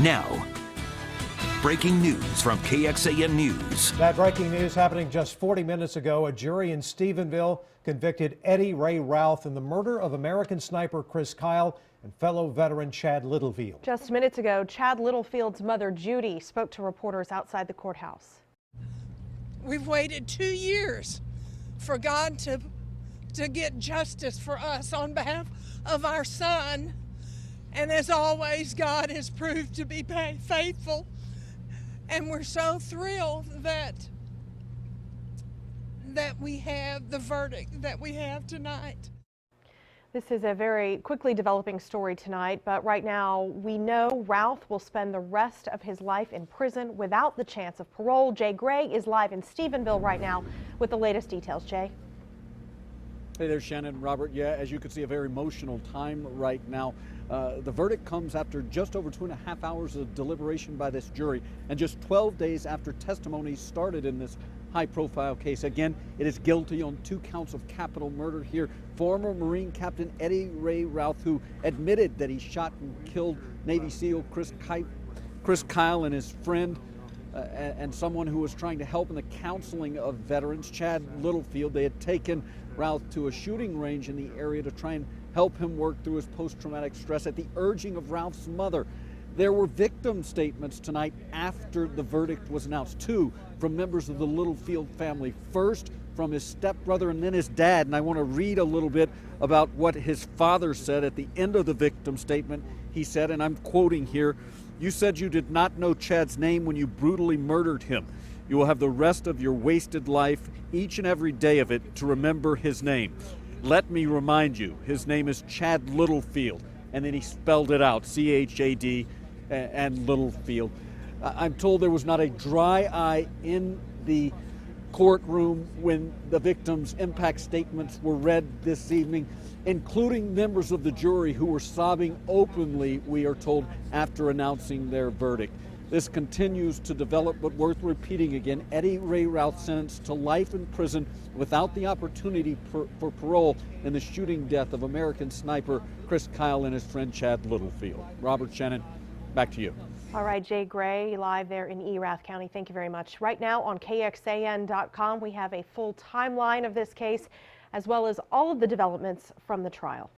Now, breaking news from KXAN News. That breaking news happening just 40 minutes ago. A jury in Stephenville convicted Eddie Ray Routh in the murder of American sniper Chris Kyle and fellow veteran Chad Littlefield. Just minutes ago, Chad Littlefield's mother, Judy, spoke to reporters outside the courthouse. We've waited 2 years for God to get justice for us on behalf of our son. And as always, God has proved to be faithful. And we're so thrilled that we have the verdict that we have tonight. This is a very quickly developing story tonight, but right now we know Routh will spend the rest of his life in prison without the chance of parole. Jay Gray is live in Stephenville right now with the latest details. Jay? Hey there, Shannon, Robert. Yeah, as you can see, a very emotional time right now. The verdict comes after just over 2.5 hours of deliberation by this jury and just 12 days after testimony started in this high-profile case. Again, it is guilty on 2 counts of capital murder here. Former Marine Captain Eddie Ray Routh, who admitted that he shot and killed Navy SEAL Chris Kyle and his friend, and someone who was trying to help in the counseling of veterans, Chad Littlefield. They had taken Routh to a shooting range in the area to try and help him work through his post-traumatic stress at the urging of Routh's mother. There were victim statements tonight after the verdict was announced, 2 from members of the Littlefield family. First from his stepbrother and then his dad, and I want to read a little bit about what his father said at the end of the victim statement. He said, and I'm quoting here, "You said you did not know Chad's name when you brutally murdered him. You will have the rest of your wasted life, each and every day of it, to remember his name. Let me remind you, his name is Chad Littlefield." And then he spelled it out, C-H-A-D and Littlefield. I'm told there was not a dry eye in the courtroom when the victims' impact statements were read this evening, including members of the jury who were sobbing openly, we are told, after announcing their verdict. This continues to develop, but worth repeating again. Eddie Ray Routh sentenced to life in prison without the opportunity for parole in the shooting death of American sniper Chris Kyle and his friend Chad Littlefield. Robert, Shannon, back to you. All right, Jay Gray, live there in Erath County. Thank you very much. Right now on KXAN.com, we have a full timeline of this case, as well as all of the developments from the trial.